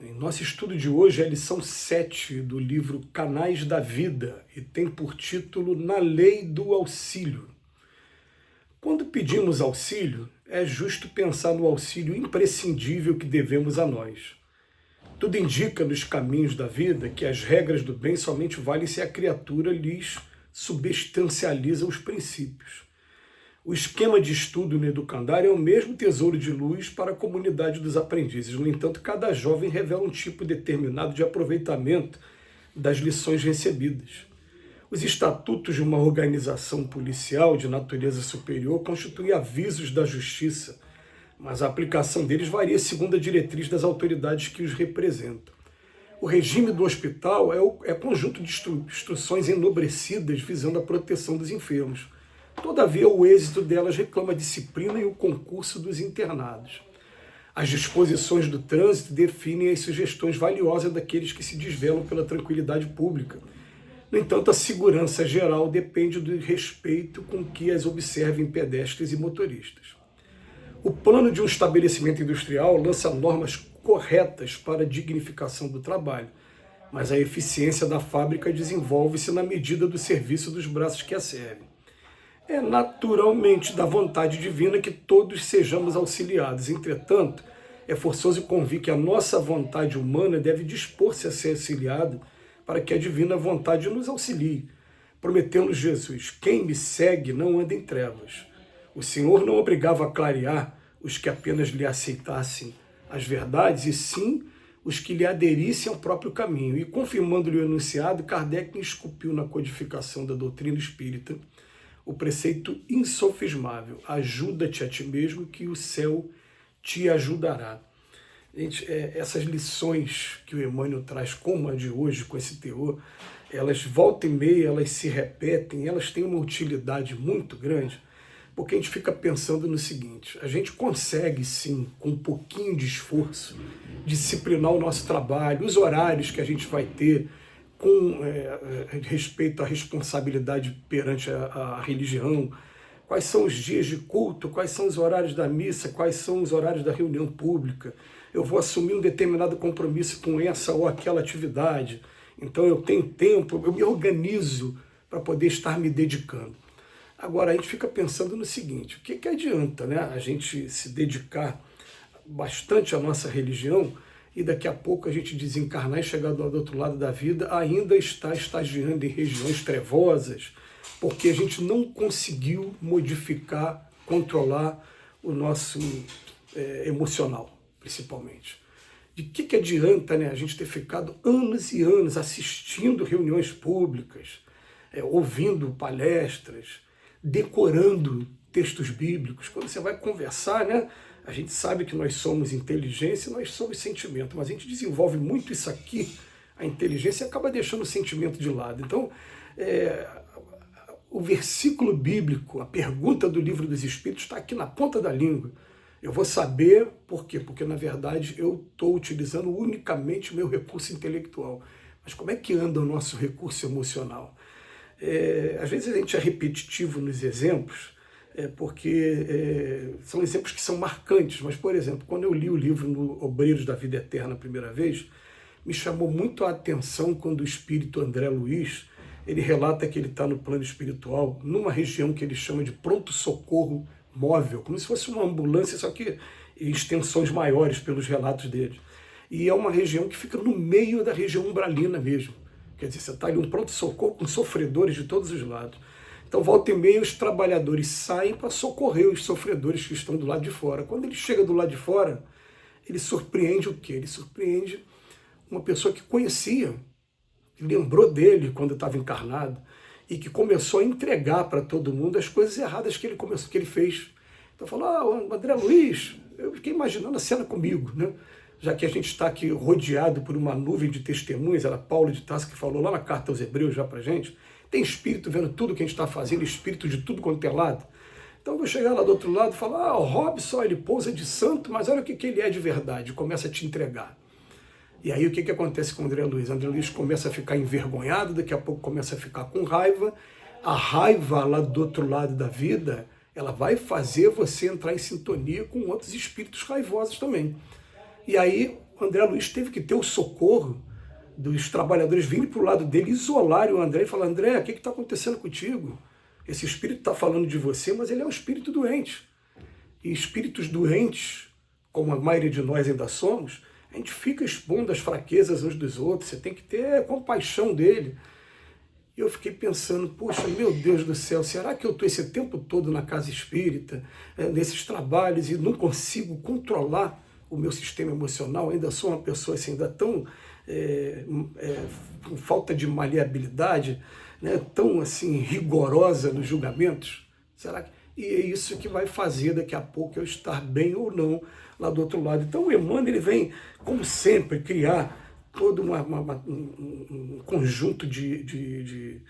Em nosso estudo de hoje é a lição 7 do livro Canais da Vida e tem por título Na Lei do Auxílio. Quando pedimos auxílio, é justo pensar no auxílio imprescindível que devemos a nós. Tudo indica nos caminhos da vida que as regras do bem somente valem se a criatura lhes substancializa os princípios. O esquema de estudo no educandário é o mesmo tesouro de luz para a comunidade dos aprendizes. No entanto, cada jovem revela um tipo determinado de aproveitamento das lições recebidas. Os estatutos de uma organização policial de natureza superior constituem avisos da justiça, mas a aplicação deles varia segundo a diretriz das autoridades que os representam. O regime do hospital é conjunto de instruções enobrecidas visando a proteção dos enfermos. Todavia, o êxito delas reclama a disciplina e o concurso dos internados. As disposições do trânsito definem as sugestões valiosas daqueles que se desvelam pela tranquilidade pública. No entanto, a segurança geral depende do respeito com que as observem pedestres e motoristas. O plano de um estabelecimento industrial lança normas corretas para a dignificação do trabalho, mas a eficiência da fábrica desenvolve-se na medida do serviço dos braços que a servem. É naturalmente da vontade divina que todos sejamos auxiliados. Entretanto, é forçoso convir que a nossa vontade humana deve dispor-se a ser auxiliada para que a divina vontade nos auxilie. Prometeu-nos Jesus: quem me segue não anda em trevas. O Senhor não obrigava a clarear os que apenas lhe aceitassem as verdades, e sim os que lhe aderissem ao próprio caminho. E confirmando-lhe o enunciado, Kardec esculpiu na codificação da doutrina espírita o preceito insofismável: ajuda-te a ti mesmo que o céu te ajudará. Gente, essas lições que o Emmanuel traz, como a de hoje, com esse teor, elas volta e meia, elas se repetem, elas têm uma utilidade muito grande, porque a gente fica pensando no seguinte: a gente consegue sim, com um pouquinho de esforço, disciplinar o nosso trabalho, os horários que a gente vai ter, com respeito à responsabilidade perante a religião, quais são os dias de culto, quais são os horários da missa, quais são os horários da reunião pública. Eu vou assumir um determinado compromisso com essa ou aquela atividade, então eu tenho tempo, eu me organizo para poder estar me dedicando. Agora, a gente fica pensando no seguinte: o que adianta, né, a gente se dedicar bastante à nossa religião e daqui a pouco a gente desencarnar e chegar do outro lado da vida, ainda está estagiando em regiões trevosas, porque a gente não conseguiu modificar, controlar o nosso emocional, principalmente. De que adianta, né, a gente ter ficado anos e anos assistindo reuniões públicas, ouvindo palestras, decorando textos bíblicos? Quando você vai conversar, né, a gente sabe que nós somos inteligência e nós somos sentimento, mas a gente desenvolve muito isso aqui, a inteligência, e acaba deixando o sentimento de lado. Então, o versículo bíblico, a pergunta do Livro dos Espíritos está aqui na ponta da língua. Eu vou saber por quê? Porque, na verdade, eu estou utilizando unicamente o meu recurso intelectual. Mas como é que anda o nosso recurso emocional? Às vezes a gente é repetitivo nos exemplos, porque são exemplos que são marcantes, mas, por exemplo, quando eu li o livro no Obreiros da Vida Eterna a primeira vez, me chamou muito a atenção quando o espírito André Luiz, ele relata que ele está no plano espiritual, numa região que ele chama de pronto-socorro móvel, como se fosse uma ambulância, só que em extensões maiores pelos relatos dele. E é uma região que fica no meio da região umbralina mesmo. Quer dizer, você está ali um pronto-socorro com sofredores de todos os lados. Então, volta e meia, os trabalhadores saem para socorrer os sofredores que estão do lado de fora. Quando ele chega do lado de fora, ele surpreende o quê? Ele surpreende uma pessoa que conhecia, que lembrou dele quando estava encarnado e que começou a entregar para todo mundo as coisas erradas que ele fez. Então, falou: André Luiz, eu fiquei imaginando a cena comigo, né? Já que a gente está aqui rodeado por uma nuvem de testemunhas, era Paulo de Tarso que falou lá na carta aos Hebreus já para a gente. Tem espírito vendo tudo que a gente está fazendo, espírito de tudo quanto é lado. Então eu vou chegar lá do outro lado e falar: o Robson, ele pousa de santo, mas olha o que ele é de verdade, começa a te entregar. E aí o que acontece com o André Luiz? André Luiz começa a ficar envergonhado, daqui a pouco começa a ficar com raiva. A raiva lá do outro lado da vida, ela vai fazer você entrar em sintonia com outros espíritos raivosos também. E aí O André Luiz teve que ter o socorro dos trabalhadores virem para o lado dele, isolarem o André e falar: André, o que está acontecendo contigo? Esse espírito está falando de você, mas ele é um espírito doente. E espíritos doentes, como a maioria de nós ainda somos, a gente fica expondo as fraquezas uns dos outros, você tem que ter compaixão dele. E eu fiquei pensando: poxa, meu Deus do céu, será que eu estou esse tempo todo na casa espírita, nesses trabalhos, e não consigo controlar o meu sistema emocional? Ainda sou uma pessoa assim, ainda tão com falta de maleabilidade, né, tão assim rigorosa nos julgamentos? Será que... E é isso que vai fazer daqui a pouco eu estar bem ou não lá do outro lado. Então o Emmanuel, ele vem, como sempre, criar todo um conjunto de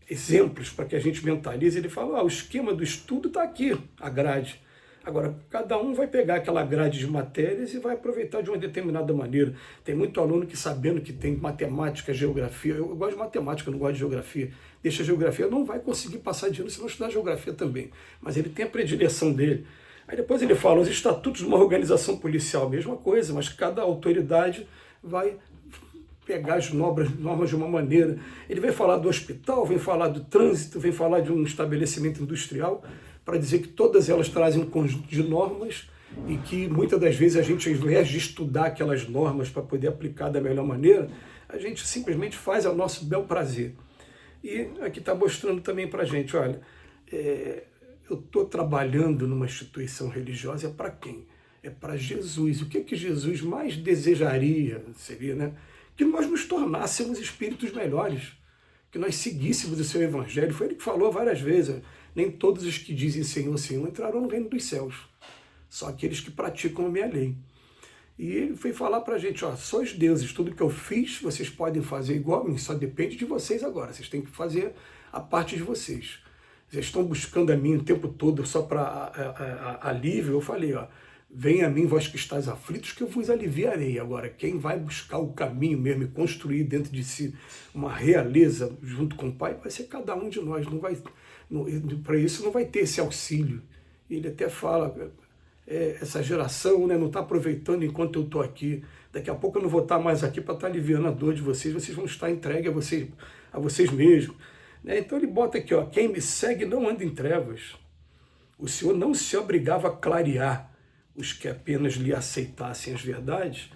exemplos para que a gente mentalize. Ele fala: o esquema do estudo está aqui, a grade. Agora, cada um vai pegar aquela grade de matérias e vai aproveitar de uma determinada maneira. Tem muito aluno que, sabendo que tem matemática, geografia, eu gosto de matemática, eu não gosto de geografia, deixa a geografia, não vai conseguir passar de ano se não estudar geografia também. Mas ele tem a predileção dele. Aí depois ele fala: os estatutos de uma organização policial, mesma coisa, mas cada autoridade vai pegar as normas de uma maneira. Ele vai falar do hospital, vem falar do trânsito, vem falar de um estabelecimento industrial, para dizer que todas elas trazem um conjunto de normas e que muitas das vezes a gente, ao invés de estudar aquelas normas para poder aplicar da melhor maneira, a gente simplesmente faz ao nosso bel prazer. E aqui está mostrando também para a gente: olha, eu estou trabalhando numa instituição religiosa, é para quem? É para Jesus. O que Jesus mais desejaria seria, né, que nós nos tornássemos espíritos melhores, que nós seguíssemos o seu evangelho. Foi ele que falou várias vezes: nem todos os que dizem Senhor, Senhor entrarão no reino dos céus, só aqueles que praticam a minha lei. E ele foi falar para a gente: ó, sois deuses, tudo que eu fiz vocês podem fazer igual a mim, só depende de vocês agora, vocês têm que fazer a parte de vocês. Vocês estão buscando a mim o tempo todo só para alívio. Eu falei: ó, venha a mim, vós que estáis aflitos, que eu vos aliviarei. Agora, quem vai buscar o caminho mesmo e construir dentro de si uma realeza junto com o Pai, vai ser cada um de nós. Não vai, para isso não vai ter esse auxílio. Ele até fala: essa geração, né, não está aproveitando enquanto eu estou aqui. Daqui a pouco eu não vou estar mais aqui para estar aliviando a dor de vocês. Vocês vão estar entregues a vocês mesmos. Então ele bota aqui: ó, quem me segue não anda em trevas. O Senhor não se obrigava a clarear os que apenas lhe aceitassem as verdades,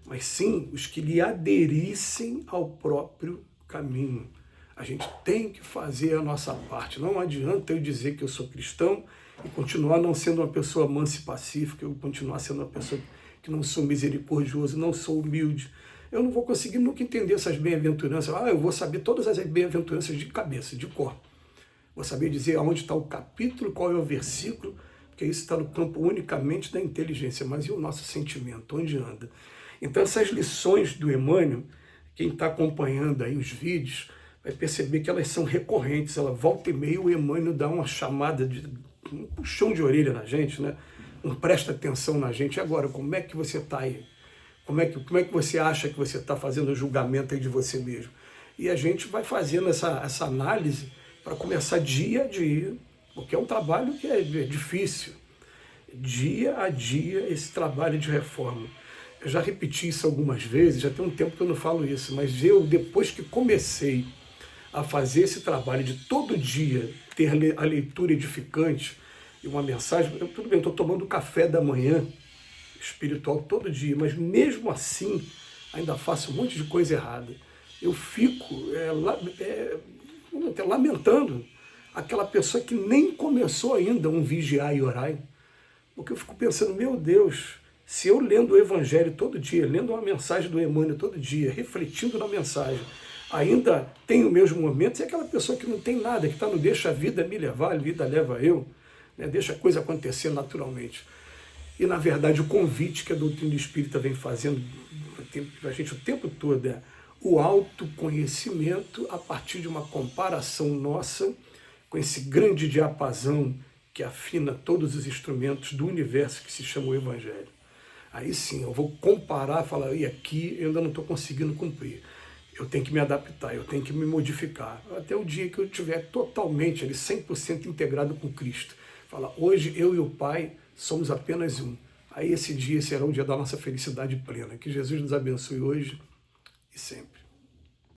mas sim os que lhe aderissem ao próprio caminho. A gente tem que fazer a nossa parte. Não adianta eu dizer que eu sou cristão e continuar não sendo uma pessoa mansa e pacífica, eu continuar sendo uma pessoa que não sou misericordioso, não sou humilde. Eu não vou conseguir nunca entender essas bem-aventuranças. Eu vou saber todas as bem-aventuranças de cabeça, de cor. Vou saber dizer aonde está o capítulo, qual é o versículo, porque isso está no campo unicamente da inteligência. Mas e o nosso sentimento? Onde anda? Então essas lições do Emmanuel, quem está acompanhando aí os vídeos, vai perceber que elas são recorrentes. Ela volta e meia, o Emmanuel dá uma chamada, um puxão de orelha na gente, né? Um presta atenção na gente. E agora, como é que você está aí? Como é que você acha que você está fazendo o julgamento aí de você mesmo? E a gente vai fazendo essa análise para começar dia a dia, porque é um trabalho que é difícil. Dia a dia, esse trabalho de reforma. Eu já repeti isso algumas vezes, já tem um tempo que eu não falo isso, mas eu, depois que comecei a fazer esse trabalho de todo dia ter a leitura edificante e uma mensagem, tudo bem, estou tomando café da manhã espiritual todo dia, mas mesmo assim ainda faço um monte de coisa errada. Eu fico até lamentando aquela pessoa que nem começou ainda um vigiar e orar, porque eu fico pensando: meu Deus, se eu lendo o Evangelho todo dia, lendo uma mensagem do Emmanuel todo dia, refletindo na mensagem, ainda tenho meus momentos, e aquela pessoa que não tem nada, que está no deixa a vida me levar, a vida leva eu, né, deixa a coisa acontecer naturalmente. E, na verdade, o convite que a doutrina espírita vem fazendo para a gente o tempo todo é o autoconhecimento a partir de uma comparação nossa com esse grande diapasão que afina todos os instrumentos do universo que se chama o Evangelho. Aí sim, eu vou comparar e falar: e aqui eu ainda não estou conseguindo cumprir. Eu tenho que me adaptar, eu tenho que me modificar. Até o dia que eu estiver totalmente, ali, 100% integrado com Cristo. Fala: hoje eu e o Pai somos apenas um. aí esse dia será o dia da nossa felicidade plena. Que Jesus nos abençoe hoje e sempre.